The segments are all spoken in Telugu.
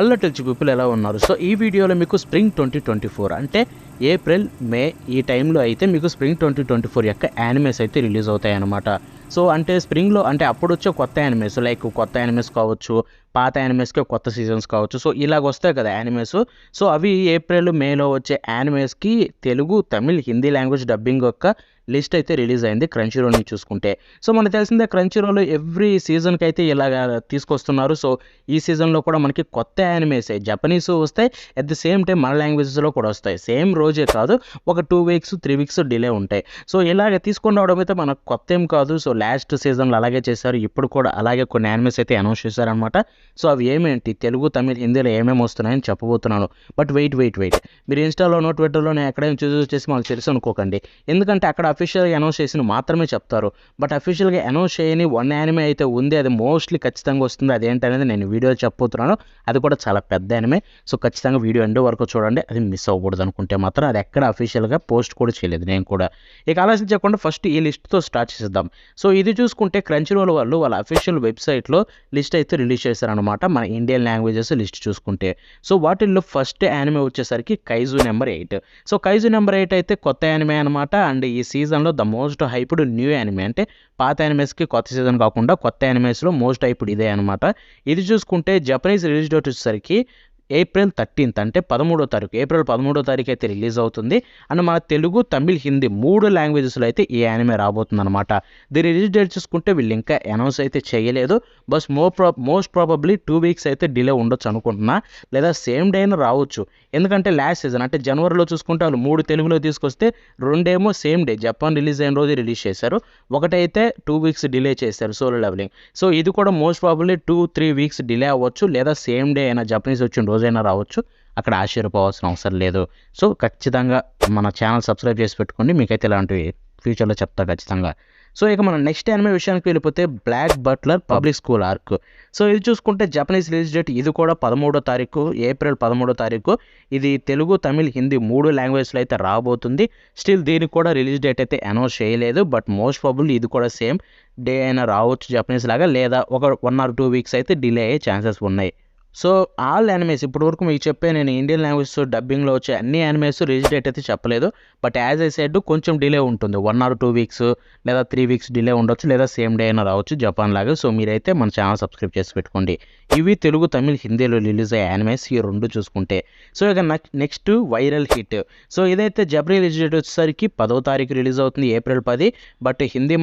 హలో టెల్చి పీపుల్ ఎలా ఉన్నారు? సో ఈ వీడియోలో మీకు స్ప్రింగ్ 2024 అంటే ఏప్రిల్ మే ఈ టైంలో అయితే మీకు స్ప్రింగ్ 2024 యొక్క యానిమేస్ అయితే రిలీజ్ అవుతాయి అన్నమాట. సో అంటే స్ప్రింగ్లో అంటే అప్పుడు వచ్చే కొత్త యానిమేస్ లైక్ కొత్త యానిమేస్ కావచ్చు, పాత యానిమేస్కి కొత్త సీజన్స్ కావచ్చు. సో ఇలాగ వస్తాయి కదా యానిమేస్. సో అవి ఏప్రిల్ మేలో వచ్చే యానిమేస్కి తెలుగు, తమిళ్, హిందీ లాంగ్వేజ్ డబ్బింగ్ యొక్క లిస్ట్ అయితే రిలీజ్ అయింది క్రంచీ రోల్ని చూసుకుంటే. సో మనకు తెలిసిందే క్రంచీ రోల్ ఎవ్రీ సీజన్కి అయితే ఇలాగ తీసుకొస్తున్నారు. సో ఈ సీజన్లో కూడా మనకి కొత్త యానిమేసే జపనీస్ వస్తాయి, అట్ ది సేమ్ టైం మన లాంగ్వేజెస్లో కూడా వస్తాయి. సేమ్ రోజే కాదు, ఒక 2 వీక్స్ 3 వీక్స్ డిలే ఉంటాయి. సో ఇలాగ తీసుకొని రావడం అయితే మనకు కొత్త ఏం కాదు. సో లాస్ట్ సీజన్లో అలాగే చేశారు, ఇప్పుడు కూడా అలాగే కొన్ని యానిమేస్ అయితే అనౌన్స్ చేశారనమాట. సో అవి ఏమేంటి, తెలుగు, తమిళ్, హిందీలో ఏమేమి వస్తున్నాయని చెప్పబోతున్నాను. బట్ వెయిట్ మీరు ఇన్స్టాలోనో ట్విట్టర్లోనో ఎక్కడైనా చూసి వచ్చేసి మాకు తెలుసు అనుకోకండి. ఎందుకంటే అక్కడ అఫీషియల్గా అనౌన్స్ చేసిన మాత్రమే చెప్తారు. బట్ అఫీషియల్గా అనౌన్స్ చేయని వన్ యానిమే అయితే ఉంది, అది మోస్ట్లీ ఖచ్చితంగా వస్తుంది. అదేంటనేది నేను వీడియో చెప్పబోతున్నాను. అది కూడా చాలా పెద్ద యానిమే. సో ఖచ్చితంగా వీడియో ఎండ్ వరకు చూడండి, అది మిస్ అవ్వకూడదు అనుకుంటే మాత్రం. అది ఎక్కడ అఫీషియల్గా పోస్ట్ కూడా చేయలేదు నేను కూడా. ఇక ఆలోచించకుండా ఫస్ట్ ఈ లిస్ట్తో స్టార్ట్ చేద్దాం. సో ఇది చూసుకుంటే క్రంచీ రోల్ వాళ్ళు వాళ్ళ అఫీషియల్ వెబ్సైట్లో లిస్ట్ అయితే రిలీజ్ చేశారనమాట, మన ఇండియన్ లాంగ్వేజెస్ లిస్ట్ చూసుకుంటే. సో వాటిల్లో ఫస్ట్ యానిమే వచ్చేసరికి kaiju number 8. So kaiju number 8 అయితే కొత్త యానిమే అనమాట. అండ్ ఈ సీజన్లో the most hyped new anime, అంటే పాత యానిమేస్కి కొత్త సీజన్ కాకుండా కొత్త యానిమేస్లో మోస్ట్ హైప్డ్ ఇదే అనమాట. ఇది చూసుకుంటే జపనీస్ రిలీజ్ డేట్ వచ్చేసరికి ఏప్రిల్ 13th, అంటే 13వ తారీఖు, ఏప్రిల్ 13వ తారీఖు అయితే రిలీజ్ అవుతుంది. అండ్ మన తెలుగు, తమిళ్, హిందీ 3 లాంగ్వేజెస్లో అయితే ఈ యానిమే రాబోతుంది అనమాట. దీని రిలీజ్ డేట్ చూసుకుంటే వీళ్ళు ఇంకా అనౌన్స్ అయితే చేయలేదు. బస్ మోస్ట్ ప్రాబబ్లీ 2 వీక్స్ అయితే డిలే ఉండొచ్చు అనుకుంటున్నా, లేదా సేమ్ డే అయినా రావచ్చు. ఎందుకంటే లాస్ట్ సీజన్ అంటే జనవరిలో చూసుకుంటే వాళ్ళు 3 తెలుగులో తీసుకొస్తే 2 సేమ్ డే జపాన్ రిలీజ్ అయిన రోజు రిలీజ్ చేశారు, ఒకటైతే 2 వీక్స్ డిలే చేశారు సోలో లెవెలింగ్. సో ఇది కూడా మోస్ట్ ప్రాబబ్లీ 2-3 వీక్స్ డిలే అవ్వచ్చు, లేదా సేమ్ డే అయినా జపనీస్ వచ్చిన రోజైనా రావచ్చు. అక్కడ ఆశ్చర్యపోవాల్సిన అవసరం లేదు. సో ఖచ్చితంగా మన ఛానల్ సబ్స్క్రైబ్ చేసి పెట్టుకోండి, మీకైతే ఇలాంటివి ఫ్యూచర్లో చెప్తా ఖచ్చితంగా. సో ఇక మనం నెక్స్ట్ యానిమే విషయానికి వెళ్ళిపోతే Black Butler public school arc. So ఇది చూసుకుంటే జపనీస్ రిలీజ్ డేట్ ఇది కూడా 13వ తారీఖు, ఏప్రిల్ 13వ తారీఖు. ఇది తెలుగు, తమిళ్, హిందీ 3 లాంగ్వేజ్లో అయితే రాబోతుంది. స్టిల్ దీనికి కూడా రిలీజ్ డేట్ అయితే అనౌన్స్ చేయలేదు. బట్ మోస్ట్ ప్రాబబ్లీ ఇది కూడా సేమ్ డే అయినా రావచ్చు జపనీస్ లాగా, లేదా ఒక 1 or 2 వీక్స్ అయితే డిలే అయ్యే ఛాన్సెస్ ఉన్నాయి. సో ఆల్ యానిమేస్ ఇప్పటి వరకు మీకు చెప్పే నేను ఇండియన్ లాంగ్వేజ్ డబ్బింగ్లో వచ్చే అన్ని యానిమేస్ రిలీజ్ డేట్ అయితే చెప్పలేదు. బట్ యాజ్ ఐ సెడ్ కొంచెం డిలే ఉంటుంది, 1 or 2 వీక్స్ లేదా 3 వీక్స్ డిలే ఉండొచ్చు, లేదా సేమ్ డే అయినా రావచ్చు జపాన్ లాగా. సో మీరైతే మన ఛానల్ సబ్స్క్రైబ్ చేసి పెట్టుకోండి. ఇవి తెలుగు, తమిళ్, హిందీలో రిలీజ్ అయ్యే యానిమేస్ ఈ 2 చూసుకుంటే. సో ఇక నెక్స్ట్ వైరల్ హిట్. సో ఇదైతే జపనీ రిలీజ్ డేట్ వచ్చేసరికి 10వ తారీఖు రిలీజ్ అవుతుంది, ఏప్రిల్ 10. బట్ హిందీ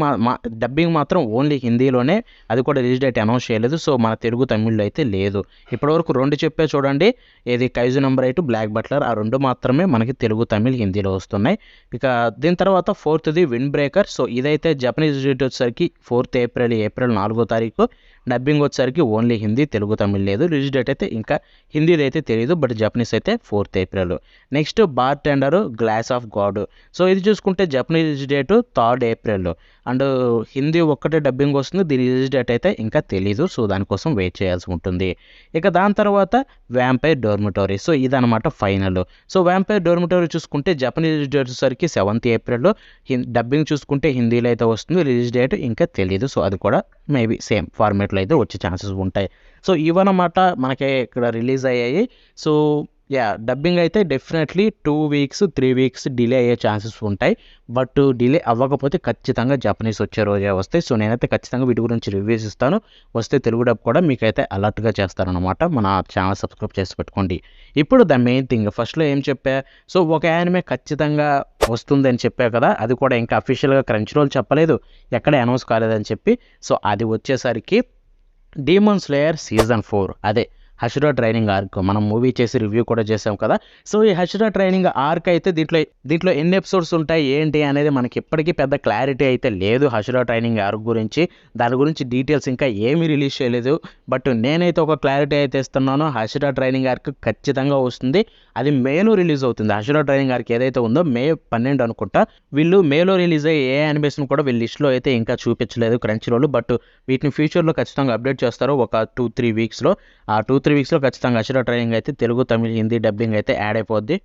డబ్బింగ్ మాత్రం ఓన్లీ హిందీలోనే, అది కూడా రిలీజ్ డేట్ అనౌన్స్ చేయలేదు. సో మన తెలుగు, తమిళ్లో అయితే లేదు. ఇప్పటివరకు 2 చెప్పే చూడండి, ఏది కైజు నెంబర్ 8, బ్లాక్ బట్లర్, ఆ 2 మాత్రమే మనకి తెలుగు, తమిళ్, హిందీలో వస్తున్నాయి. ఇక దీని తర్వాత 4th విండ్ బ్రేకర్. సో ఇదైతే జపనీస్ డేట్ వచ్చేసరికి 4th ఏప్రిల్, ఏప్రిల్ 4వ తారీఖు. డబ్బింగ్ వచ్చేసరికి ఓన్లీ హిందీ, తెలుగు, తమిళ్ లేదు. రిలీజ్ డేట్ అయితే ఇంకా హిందీది అయితే తెలియదు, బట్ జపనీస్ అయితే 4th April. Next bar tender glass of God. So ఇది చూసుకుంటే Japanese release date 3rd April. And Hindi ఒక్కటే డబ్బింగ్ వస్తుంది, దీని రిలీజ్ డేట్ అయితే ఇంకా తెలీదు. సో దానికోసం వెయిట్ చేయాల్సి ఉంటుంది. ఇక దాని తర్వాత వ్యాంపైర్ డోర్మిటరీ. సో ఇదనమాట ఫైనల్. సో వ్యాంపైర్ డోర్మిటరీ చూసుకుంటే జపనీస్ రిలీజ్ డేట్ వచ్చేసరికి 7th ఏప్రిల్. డబ్బింగ్ చూసుకుంటే హిందీలో అయితే వస్తుంది, రిలీజ్ డేట్ ఇంకా తెలీదు. సో అది కూడా మేబీ సేమ్ ఫార్మేట్లో అయితే వచ్చే ఛాన్సెస్ ఉంటాయి. సో ఇవన్నమాట మనకి ఇక్కడ రిలీజ్ అయ్యాయి. సో డబ్బింగ్ అయితే డెఫినెట్లీ 2 వీక్స్ 3 వీక్స్ డిలే అయ్యే ఛాన్సెస్ ఉంటాయి. బట్ డిలే అవ్వకపోతే ఖచ్చితంగా జపనీస్ వచ్చే రోజే వస్తాయి. సో నేనైతే ఖచ్చితంగా వీటి గురించి రివ్యూస్ ఇస్తాను. వస్తే తెలుగు డబ్ కూడా మీకైతే అలర్ట్గా చేస్తారనమాట. మన ఛానల్ సబ్స్క్రైబ్ చేసి పెట్టుకోండి. ఇప్పుడు ద మెయిన్ థింగ్, ఫస్ట్లో ఏం చెప్పా, సో ఒక యానిమే ఖచ్చితంగా వస్తుందని చెప్పా కదా, అది కూడా ఇంకా అఫీషియల్గా క్రంచీ రోల్ చెప్పలేదు, ఎక్కడ అనౌన్స్ కాలేదని చెప్పి. సో అది వచ్చేసరికి డీమన్ స్లేయర్ సీజన్ 4, అదే హషిరా ట్రైనింగ్ ఆర్క్. మనం మూవీ చేసి రివ్యూ కూడా చేసాం కదా. సో ఈ హషిరా ట్రైనింగ్ ఆర్క్ అయితే దీంట్లో ఎన్ని ఎపిసోడ్స్ ఉంటాయి ఏంటి అనేది మనకి ఇప్పటికీ పెద్ద క్లారిటీ అయితే లేదు హషిరా ట్రైనింగ్ ఆర్క్ గురించి. దాని గురించి డీటెయిల్స్ ఇంకా ఏమీ రిలీజ్ చేయలేదు. బట్ నేనైతే ఒక క్లారిటీ అయితే ఇస్తున్నాను, హషిరా ట్రైనింగ్ ఆర్క్ ఖచ్చితంగా వస్తుంది. అది మేలో రిలీజ్ అవుతుంది. హషిరా ట్రైనింగ్ ఆర్క్ ఏదైతే ఉందో మే 12 అనుకుంటా. వీళ్ళు మేలో రిలీజ్ అయ్యే ఏ యానిమేషన్ కూడా వీళ్ళ లిస్ట్లో అయితే ఇంకా చూపించలేదు క్రంచీ రోల్. బట్ వీటిని ఫ్యూచర్లో ఖచ్చితంగా అప్డేట్ చేస్తారు ఒక 2-3 వీక్స్లో. ఆ 2-3 వీక్స్లో ఖచ్చితంగా హషిరా ట్రైనింగ్ అయితే తెలుగు, తమిళ్, హిందీ డబ్బింగ్ అయితే యాడ్ అయిపోద్ది.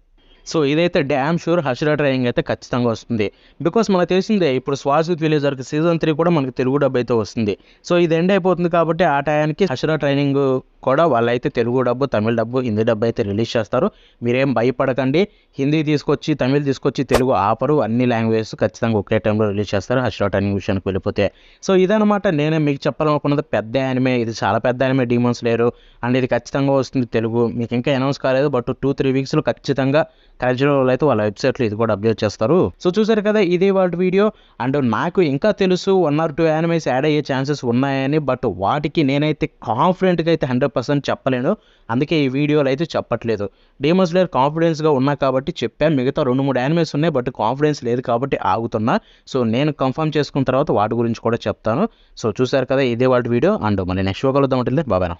సో ఇదైతే డ్యామ్ షూర్ హషిరా ట్రైనింగ్ అయితే ఖచ్చితంగా వస్తుంది. బికాస్ మనకు తెలిసిందే ఇప్పుడు శ్వాసత్ విలేజర్కి సీజన్ 3 కూడా మనకి తెలుగు డబ్ అయితే వస్తుంది. సో ఇది ఎండ్ అయిపోతుంది కాబట్టి ఆ టయానికి హషిరా ట్రైనింగ్ కూడా వాళ్ళైతే తెలుగు డబ్బు, తమిళ డబ్బు, హిందీ డబ్బు అయితే రిలీజ్ చేస్తారు. మీరేం భయపడకండి. హిందీ తీసుకొచ్చి, తమిళ్ తీసుకొచ్చి, తెలుగు ఆపరు. అన్ని లాంగ్వేజెస్ ఖచ్చితంగా ఒకే టైంలో రిలీజ్ చేస్తారు హషిరా ట్రైనింగ్ విషయానికి వెళ్ళిపోతే. సో ఇదనమాట నేనే మీకు చెప్పాలనుకున్నది. పెద్ద యానిమే ఇది, చాలా పెద్ద యానిమే డీమన్ స్లేయర్. అండ్ ఇది ఖచ్చితంగా వస్తుంది తెలుగు. మీకు ఇంకా అనౌన్స్ కాలేదు, బట్ 2-3 వీక్స్లో ఖచ్చితంగా క్రన్చిరోల్ అయితే వాళ్ళ వెబ్సైట్లో ఇది కూడా అప్డేట్ చేస్తారు. సో చూసారు కదా, ఇది వాళ్ళ వీడియో. అండ్ నాకు ఇంకా తెలుసు 1 or 2 యానిమేస్ యాడ్ అయ్యే ఛాన్సెస్ ఉన్నాయని, బట్ వాటికి నేనైతే కాన్ఫిడెంట్గా అయితే 100% చెప్పలేను. అందుకే ఈ వీడియోలో అయితే చెప్పట్లేదు. డీమన్ స్లేయర్ కాన్ఫిడెన్స్గా ఉన్నా కాబట్టి చెప్పాను. మిగతా 2-3 యానిమేస్ ఉన్నాయి, బట్ కాన్ఫిడెన్స్ లేదు కాబట్టి ఆగుతున్నా. సో నేను కన్ఫర్మ్ చేసుకున్న తర్వాత వాటి గురించి కూడా చెప్తాను. సో చూసారు కదా, ఇదే వాళ్ళ వీడియో. అండ్ మళ్ళీ నెక్స్ట్ కలుద్దాం. బాబాయ్.